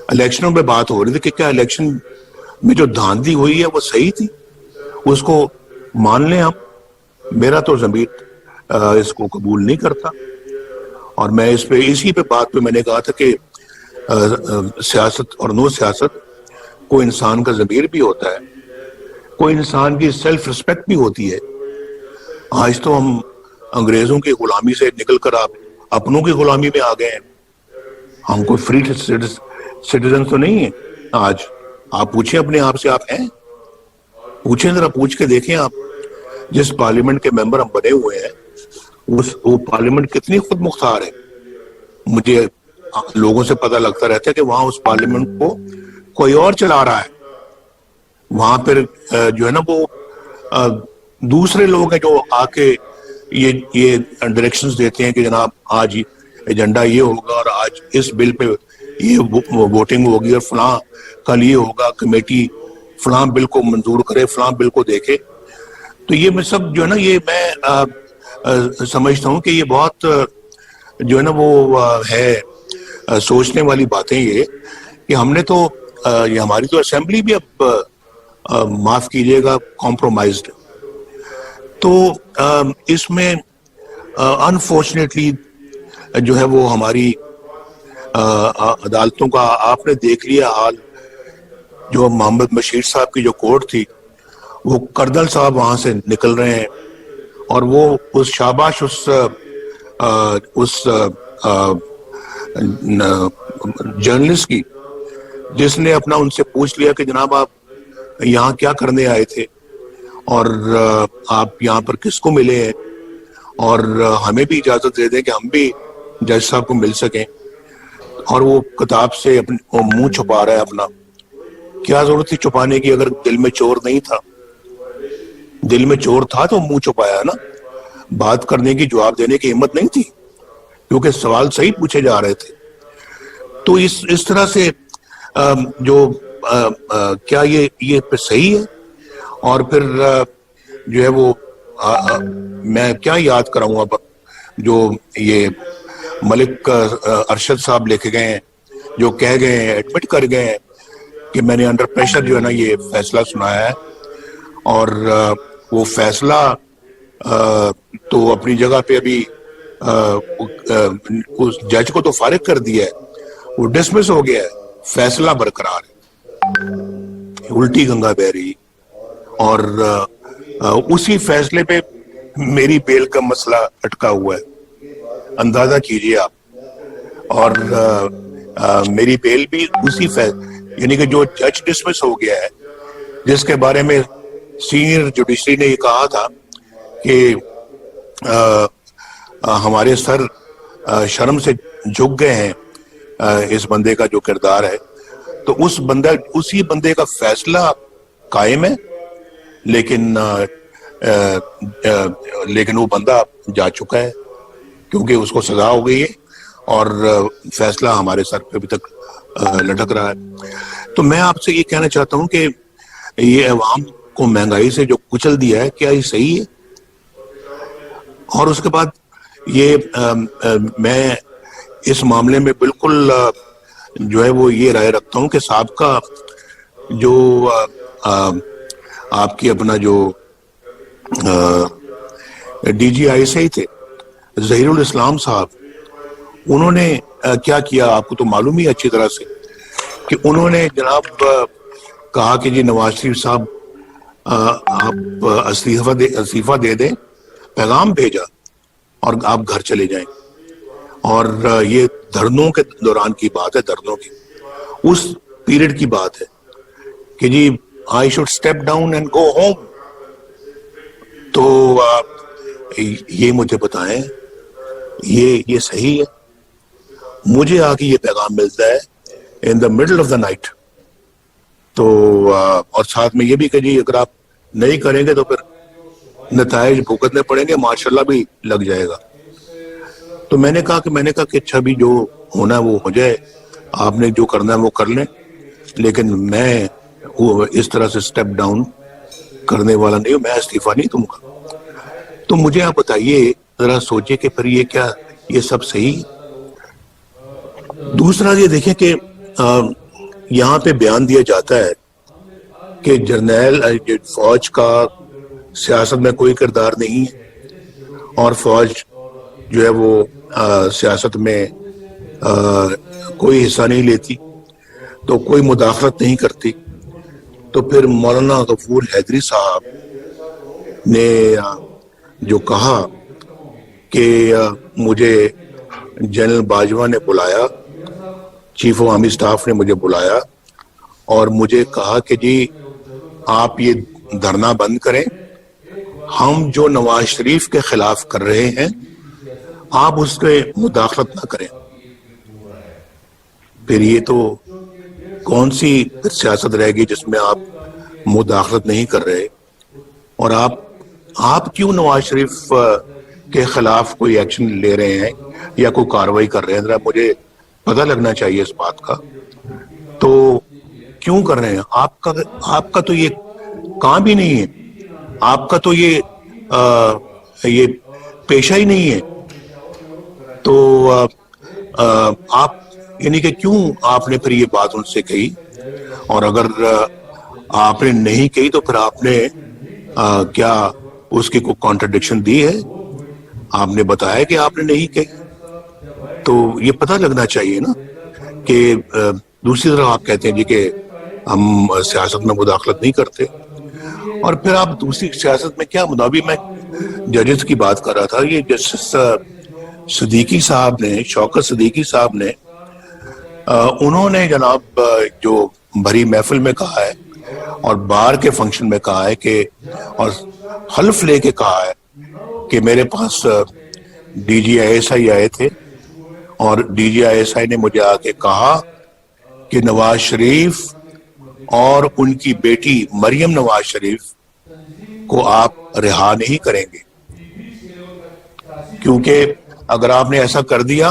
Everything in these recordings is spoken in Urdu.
الیکشنوں پہ بات ہو رہی تھی کہ کیا الیکشن میں جو دھاندلی ہوئی ہے وہ صحیح تھی، اس کو مان لیں ہم. میرا تو ضمیر اس کو قبول نہیں کرتا، اور میں اسی پہ بات پہ میں نے کہا تھا کہ سیاست اور نو سیاست، کوئی انسان کا ضمیر بھی ہوتا ہے، کوئی انسان کی سیلف رسپیکٹ بھی ہوتی ہے. آج تو ہم انگریزوں کی غلامی سے نکل کر آپ اپنوں کی غلامی میں آ گئے ہیں. ہم کوئی فری سٹیزن تو نہیں ہیں آج. آپ پوچھیں اپنے آپ سے، آپ ہیں؟ پوچھیں، ذرا پوچھ کے دیکھیں آپ. جس پارلیمنٹ کے ممبر ہم بنے ہوئے ہیں وہ پارلیمنٹ کتنی خود مختار ہے. مجھے لوگوں سے پتہ لگتا رہتا ہے کہ وہاں اس پارلیمنٹ کو کوئی اور چلا رہا ہے. وہاں پھر جو ہے نا وہ دوسرے لوگ ہیں جو آ کے یہ ڈائریکشنز دیتے ہیں کہ جناب آج ایجنڈا یہ ہوگا، اور آج اس بل پہ یہ ووٹنگ ہوگی، اور فلاں کل یہ ہوگا، کمیٹی فلاں بل کو منظور کرے، فلاں بل کو دیکھے. تو یہ میں سب جو ہے نا، یہ میں سمجھتا ہوں کہ یہ بہت جو ہے نا وہ ہے سوچنے والی باتیں، یہ کہ ہم نے تو یہ ہماری تو اسمبلی بھی اب معاف کیجیے گا کمپرومائزڈ. تو اس میں انفارچونیٹلی جو ہے وہ ہماری عدالتوں کا آپ نے دیکھ لیا حال. جو محمد بشیر صاحب کی جو کورٹ تھی، وہ کردل صاحب وہاں سے نکل رہے ہیں، اور وہ اس شاباش اس جرنلسٹ کی جس نے اپنا ان سے پوچھ لیا کہ جناب آپ یہاں کیا کرنے آئے تھے، اور آپ یہاں پر کس کو ملے ہیں، اور ہمیں بھی اجازت دے دیں کہ ہم بھی جج صاحب کو مل سکیں. اور وہ کتاب سے منہ چھپا رہا ہے اپنا. کیا ضرورت تھی چھپانے کی اگر دل میں چور نہیں تھا؟ دل میں چور تھا تو منہ چھپایا نا. بات کرنے کی، جواب دینے کی ہمت نہیں تھی، کیونکہ سوال صحیح پوچھے جا رہے تھے. تو اس طرح سے جو کیا یہ پہ صحیح ہے؟ اور پھر جو ہے وہ میں کیا یاد کراؤں اب، جو یہ ملک ارشد صاحب لے کے گئے ہیں، جو کہہ گئے ہیں، ایڈمٹ کر گئے ہیں کہ میں نے انڈر پریشر جو ہے نا یہ فیصلہ سنایا ہے. اور وہ فیصلہ تو اپنی جگہ پہ ابھی اس جج کو تو فارغ کر دیا ہے، وہ ڈسمس ہو گیا ہے، فیصلہ برقرار ہے. الٹی گنگا بہ رہی. اور اسی فیصلے پہ میری بیل کا مسئلہ اٹکا ہوا ہے، اندازہ کیجئے آپ. اور میری بیل بھی اسی یعنی کہ جو جج ڈسمس ہو گیا ہے، جس کے بارے میں سینئر جوڈیشری نے یہ کہا تھا کہ ہمارے سر شرم سے جھک گئے ہیں اس بندے کا جو کردار ہے. تو اسی بندے کا فیصلہ قائم ہے، لیکن وہ بندہ جا چکا ہے کیونکہ اس کو سزا ہو گئی ہے، اور فیصلہ ہمارے سر پہ ابھی تک لٹک رہا ہے. تو میں آپ سے یہ کہنا چاہتا ہوں کہ یہ عوام کو مہنگائی سے جو کچل دیا ہے، کیا یہ صحیح ہے؟ اور اس کے بعد یہ میں اس معاملے میں بالکل جو ہے وہ یہ رائے رکھتا ہوں کہ سابقہ جو آپ کی اپنا جو ڈی جی آئی سے ہی تھے ظہیر الاسلام صاحب، انہوں نے کیا کیا آپ کو تو معلوم ہی اچھی طرح سے کہ انہوں نے جناب کہا کہ جی نواز شریف صاحب آپ استعفیٰ دے دیں، پیغام بھیجا، اور آپ گھر چلے جائیں. اور یہ دھرنوں کے دوران کی بات ہے، دھرنوں کی اس پیریڈ کی بات ہے کہ جی I should step down and go home. تو یہ مجھے بتائیں یہ صحیح ہے؟ مجھے آگے یہ پیغام ملتا ہے in the middle of the night. تو اور ساتھ میں یہ بھی کہ جی اگر آپ نہیں کریں گے تو پھر نتائج بھگتنے پڑیں گے، ماشاءاللہ بھی لگ جائے گا. تو میں نے کہا کہ اچھا بھی جو ہونا ہے وہ ہو جائے، آپ نے جو کرنا ہے وہ کر لیں، لیکن میں اس طرح سے سٹیپ ڈاؤن کرنے والا نہیں ہوں، میں استعفیٰ نہیں دوں گا. تو مجھے آپ بتائیے، ذرا سوچے کہ پھر یہ سب صحیح. دوسرا یہ دیکھیں کہ یہاں پہ بیان دیا جاتا ہے کہ جرنیل فوج کا سیاست میں کوئی کردار نہیں ہے اور فوج جو ہے وہ سیاست میں کوئی حصہ نہیں لیتی، تو کوئی مداخلت نہیں کرتی، تو پھر مولانا غفور حیدری صاحب نے جو کہا کہ مجھے جنرل باجوہ نے بلایا، چیف آف آرمی سٹاف نے مجھے بلایا اور مجھے کہا کہ جی آپ یہ دھرنا بند کریں، ہم جو نواز شریف کے خلاف کر رہے ہیں آپ اس کے مداخلت نہ کریں۔ پھر یہ تو کون سی سیاست رہے گی جس میں آپ مداخلت نہیں کر رہے، اور آپ کیوں نواز شریف کے خلاف کوئی ایکشن لے رہے ہیں یا کوئی کاروائی کر رہے ہیں؟ ذرا مجھے پتہ لگنا چاہیے اس بات کا۔ تو کیوں کر رہے ہیں؟ آپ کا تو یہ کام ہی نہیں ہے، آپ کا تو یہ پیشہ ہی نہیں ہے، تو آپ یعنی کہ کیوں آپ نے پھر یہ بات ان سے کہی؟ اور اگر آپ نے نہیں کہی تو پھر آپ نے کیا اس کی کوئی کانٹرڈکشن دی ہے؟ آپ نے بتایا کہ آپ نے نہیں کہی، تو یہ پتہ لگنا چاہیے نا کہ دوسری طرف آپ کہتے ہیں جی کہ ہم سیاست میں مداخلت نہیں کرتے، اور پھر آپ دوسری سیاست میں کیا ابھی میں ججز کی بات کر رہا تھا، یہ جسٹس صدیقی صاحب نے، شوکت صدیقی صاحب نے، انہوں نے جناب جو بھری محفل میں کہا ہے اور بار کے فنکشن میں کہا ہے کہ، اور حلف لے کے کہا ہے کہ میرے پاس D G I S I آئے تھے اور D G I S I نے مجھے آ کے کہا کہ نواز شریف اور ان کی بیٹی مریم نواز شریف کو آپ رہا نہیں کریں گے، کیونکہ اگر آپ نے ایسا کر دیا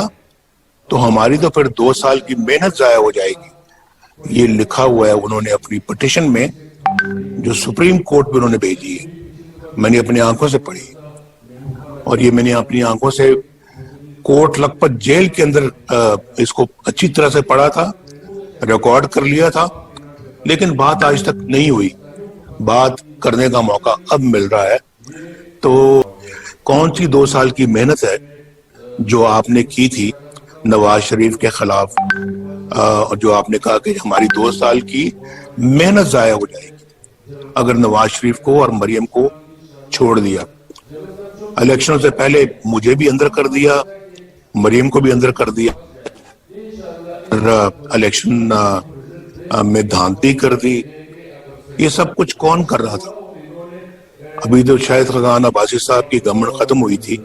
تو ہماری تو پھر 2 سال کی محنت ضائع ہو جائے گی۔ یہ لکھا ہوا ہے انہوں نے اپنی پٹیشن میں جو سپریم کورٹ میں انہوں نے بھیجی ہے، میں نے اپنی آنکھوں سے پڑھی، اور یہ میں نے اپنی آنکھوں سے کوٹ لکھپت جیل کے اندر اس کو اچھی طرح سے پڑھا تھا، ریکارڈ کر لیا تھا، لیکن بات آج تک نہیں ہوئی، بات کرنے کا موقع اب مل رہا ہے۔ تو کون سی 2 سال کی محنت ہے جو آپ نے کی تھی نواز شریف کے خلاف، جو آپ نے کہا کہ ہماری 2 سال کی محنت ضائع ہو جائے گی اگر نواز شریف کو اور مریم کو چھوڑ دیا؟ الیکشن سے پہلے مجھے بھی اندر کر دیا، مریم کو بھی اندر کر دیا، الیکشن میں دھاندلی کر دی۔ یہ سب کچھ کون کر رہا تھا؟ ابھی تو شاید خزان عباسی صاحب کی گورنمنٹ ختم ہوئی تھی،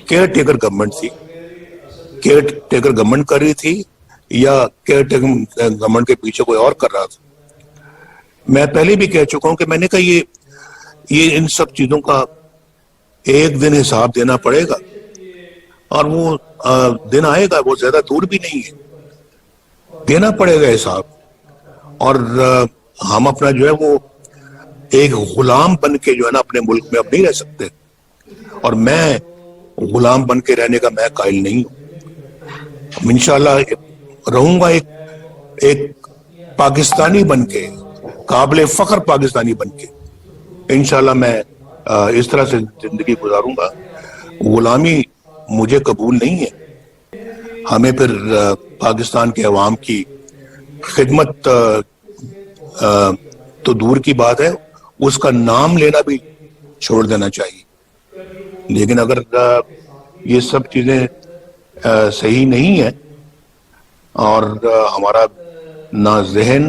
کیئر ٹیکر گورنمنٹ تھی، کیئر ٹیکر گورنمنٹ کر رہی تھی یا کیئر ٹیکر گورنمنٹ کے پیچھے کوئی اور کر رہا تھا؟ میں پہلے بھی کہہ چکا ہوں کہ میں نے کہا یہ ان سب چیزوں کا ایک دن حساب دینا پڑے گا، اور وہ دن آئے گا، وہ زیادہ دور بھی نہیں ہے، دینا پڑے گا حساب۔ اور ہم اپنا جو ہے وہ ایک غلام بن کے جو ہے نا اپنے ملک میں اب نہیں رہ سکتے، اور میں غلام بن کے رہنے کا میں قائل نہیں ہوں۔ انشاءاللہ رہوں گا ایک پاکستانی بن کے، قابل فخر پاکستانی بن کے، انشاءاللہ میں اس طرح سے زندگی گزاروں گا۔ غلامی مجھے قبول نہیں ہے۔ ہمیں پھر پاکستان کے عوام کی خدمت تو دور کی بات ہے، اس کا نام لینا بھی چھوڑ دینا چاہیے۔ لیکن اگر یہ سب چیزیں صحیح نہیں ہیں اور ہمارا نہ ذہن،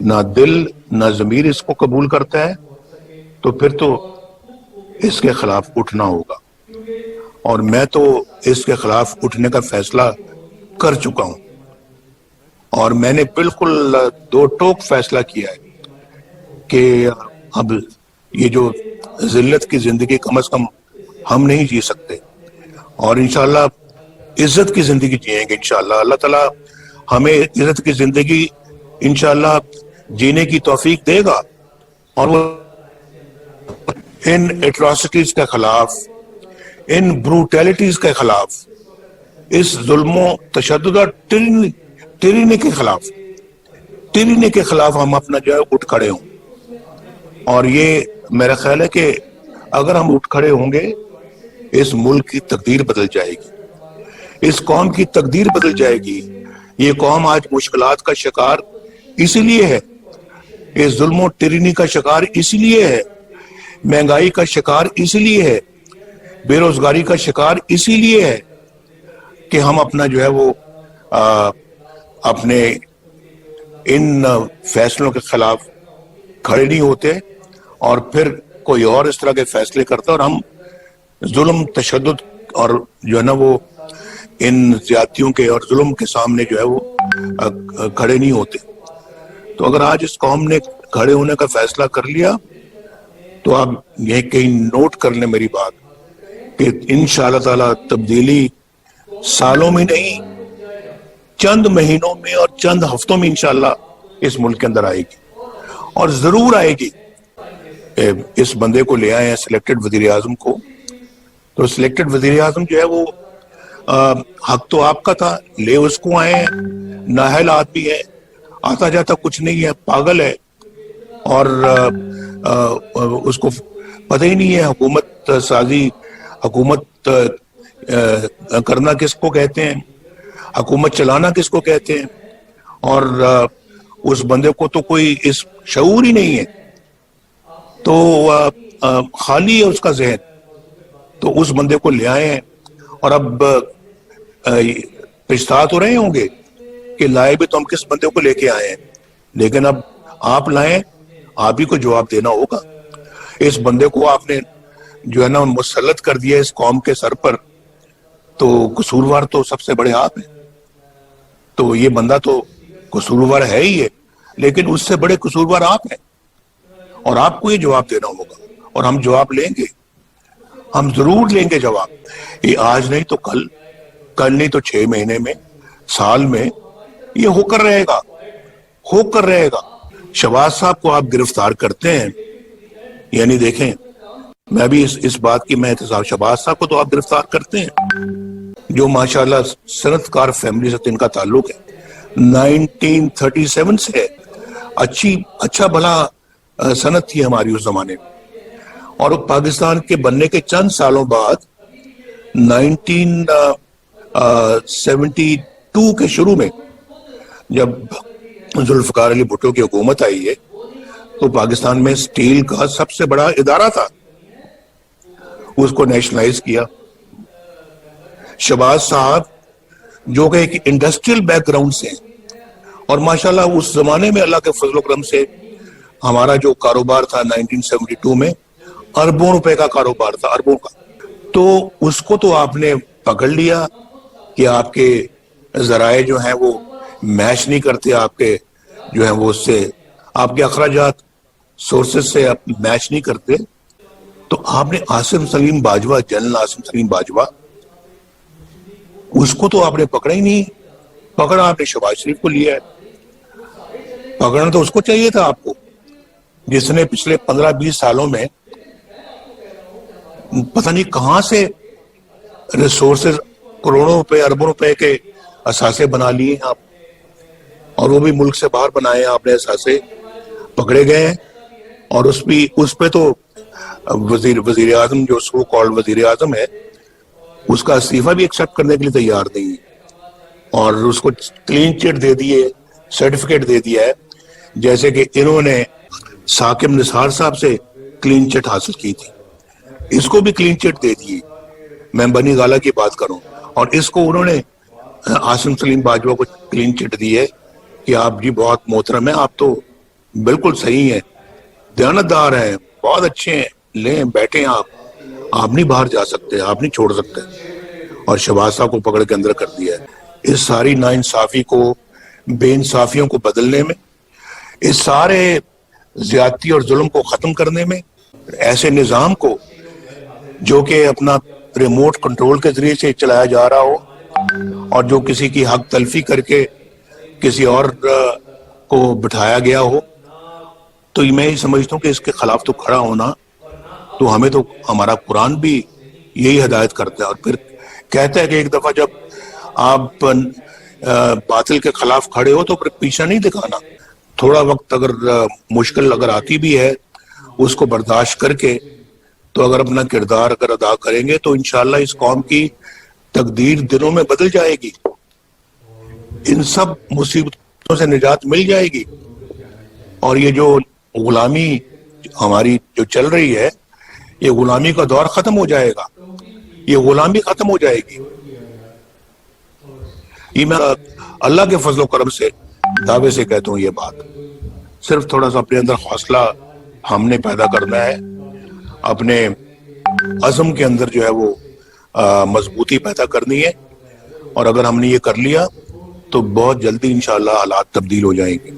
نہ دل، نہ ضمیر اس کو قبول کرتا ہے، تو پھر تو اس کے خلاف اٹھنا ہوگا، اور میں تو اس کے خلاف اٹھنے کا فیصلہ کر چکا ہوں، اور میں نے بالکل 2 ٹوک فیصلہ کیا ہے کہ اب یہ جو ذلت کی زندگی کم از کم ہم نہیں جی سکتے، اور انشاءاللہ عزت کی زندگی جئیں گے انشاءاللہ۔ اللہ تعالیٰ ہمیں عزت کی زندگی انشاءاللہ جینے کی توفیق دے گا، اور وہ ان ایٹراسٹیز کے خلاف، ان بروٹیلٹیز کے خلاف، اس ظلم و تشدد اور ٹرینی کے خلاف ٹرینی کے خلاف ہم اپنا جو ہے اٹھ کھڑے ہوں. اور یہ میرا خیال ہے کہ اگر ہم اٹھ کھڑے ہوں گے اس ملک کی تقدیر بدل جائے گی, اس قوم کی تقدیر بدل جائے گی. یہ قوم آج مشکلات کا شکار اسی لیے ہے, اس ظلم و ٹرینی کا شکار اسی لیے ہے, مہنگائی کا شکار اسی لیے ہے, بے روزگاری کا شکار اسی لیے ہے کہ ہم اپنا جو ہے وہ اپنے ان فیصلوں کے خلاف کھڑے نہیں ہوتے, اور پھر کوئی اور اس طرح کے فیصلے کرتا اور ہم ظلم, تشدد اور جو ہے نا وہ ان زیادتیوں کے اور ظلم کے سامنے جو ہے وہ کھڑے نہیں ہوتے. تو اگر آج اس قوم نے کھڑے ہونے کا فیصلہ کر لیا تو آپ یہ کہیں نوٹ کر لیں میری بات کہ انشاءاللہ تعالی تبدیلی سالوں میں نہیں, چند مہینوں میں اور چند ہفتوں میں انشاءاللہ اس ملک کے اندر آئے گی, اور ضرور آئے گی. اس بندے کو لے آئے ہیں سلیکٹڈ وزیر اعظم کو, تو سلیکٹڈ وزیر اعظم جو ہے وہ حق تو آپ کا تھا, لے اس کو آئے ہیں, نااہل آدمی ہے, آتا جاتا کچھ نہیں ہے, پاگل ہے, اور اس کو پتہ ہی نہیں ہے حکومت سازی, حکومت کرنا کس کو کہتے ہیں, حکومت چلانا کس کو کہتے ہیں, اور اس بندے کو تو کوئی اس شعور ہی نہیں ہے, تو خالی ہے اس کا ذہن. تو اس بندے کو لے آئے ہیں, اور اب پچھتا تو رہے ہوں گے کہ لائے بھی تو ہم کس بندے کو لے کے آئے ہیں, لیکن اب آپ لائیں, آپ ہی کو جواب دینا ہوگا. اس بندے کو آپ نے جو ہے نا مسلط کر دیا اس قوم کے سر پر, تو قصوروار تو سب سے بڑے آپ ہیں. تو یہ بندہ تو قصوروار ہے ہی ہے, لیکن اس سے بڑے قصوروار آپ ہیں, اور آپ کو یہ جواب دینا ہوگا, اور ہم جواب لیں گے, ہم ضرور لیں گے جواب. یہ آج نہیں تو کل, کل نہیں تو 6 مہینے میں, سال میں یہ ہو کر رہے گا, ہو کر رہے گا. شہباز صاحب کو آپ گرفتار کرتے ہیں, یعنی دیکھیں میں بھی اس بات کی میں احتساب, شہباز صاحب کو تو آپ گرفتار کرتے ہیں جو ماشاءاللہ صنعت کار فیملی سے ان کا تعلق ہے, 1937 سے اچھا بھلا صنعت تھی ہماری اس زمانے میں. اور پاکستان کے بننے کے چند سالوں بعد 1972 کے شروع میں جب ذوالفقار علی بھٹو کی حکومت آئی ہے, تو پاکستان میں سٹیل کا سب سے بڑا ادارہ تھا, اس کو نیشنلائز کیا. شہباز صاحب جو کہ ایک انڈسٹریل بیک گراؤنڈ سے ہیں, اور ماشاءاللہ اس زمانے میں اللہ کے فضل و کرم سے ہمارا جو کاروبار تھا 1972 میں اربوں روپے کا کاروبار تھا, اربوں کا. تو اس کو تو آپ نے پکڑ لیا کہ آپ کے ذرائع جو ہیں وہ میچ نہیں کرتے, آپ کے جو ہیں وہ اس سے آپ کے اخراجات سورسز سے میچ نہیں کرتے. تو آپ نے عاصم سلیم باجوہ, جنرل عاصم سلیم باجوہ, اس کو تو آپ نے پکڑا ہی نہیں. پکڑا آپ نے شہباز شریف کو لیا ہے. پکڑنا تو اس کو چاہیے تھا آپ کو, جس نے پچھلے 15-20 سالوں میں پتہ نہیں کہاں سے ریسورسز کروڑوں روپے, اربوں روپے کے اثاثے بنا لیے ہیں آپ, اور وہ بھی ملک سے باہر بنائے ہیں آپ نے اثاثے, پکڑے گئے ہیں. اور اس پہ تو وزیر اعظم جو سو کالڈ وزیر اعظم ہے, اس کا استعفیٰ بھی ایکسپٹ کرنے کے لیے تیار نہیں ہے, اور اس کو کلین چٹ دے دیے, سرٹیفکیٹ دے دیا ہے, جیسے کہ انہوں نے ثاقب نثار صاحب سے کلین چٹ حاصل کی تھی, اس کو بھی کلین چٹ دے دیے. میں بنی گالہ کی بات کروں, اور اس کو انہوں نے عاصم سلیم باجوہ کو کلین چٹ دی ہے کہ آپ جی بہت محترم ہیں, آپ تو بالکل صحیح ہیں, دیانتدار ہیں, بہت اچھے ہیں, لیں بیٹھیں آپ نہیں باہر جا سکتے, آپ نہیں چھوڑ سکتے. اور شہباز صاحب کو پکڑ کے اندر کر دیا ہے. اس ساری ناانصافی کو, بے انصافیوں کو بدلنے میں, اس سارے زیادتی اور ظلم کو ختم کرنے میں, ایسے نظام کو جو کہ اپنا ریموٹ کنٹرول کے ذریعے سے چلایا جا رہا ہو, اور جو کسی کی حق تلفی کر کے کسی اور کو بٹھایا گیا ہو, تو میں یہ سمجھتا ہوں کہ اس کے خلاف تو کھڑا ہونا, تو ہمیں تو ہمارا قرآن بھی یہی ہدایت کرتا ہے. اور پھر کہتا ہے کہ ایک دفعہ جب آپ باطل کے خلاف کھڑے ہو تو پھر پیچھا نہیں دکھانا. تھوڑا وقت اگر مشکل اگر آتی بھی ہے اس کو برداشت کر کے تو اگر اپنا کردار اگر ادا کریں گے تو انشاءاللہ اس قوم کی تقدیر دنوں میں بدل جائے گی، ان سب مصیبتوں سے نجات مل جائے گی، اور یہ جو غلامی ہماری جو چل رہی ہے یہ غلامی کا دور ختم ہو جائے گا، یہ غلامی ختم ہو جائے گی۔ یہ میں اللہ کے فضل و کرم سے دعوے سے کہتا ہوں، یہ بات صرف تھوڑا سا اپنے اندر حوصلہ ہم نے پیدا کرنا ہے، اپنے عزم کے اندر جو ہے وہ مضبوطی پیدا کرنی ہے، اور اگر ہم نے یہ کر لیا تو بہت جلدی انشاءاللہ حالات تبدیل ہو جائیں گے۔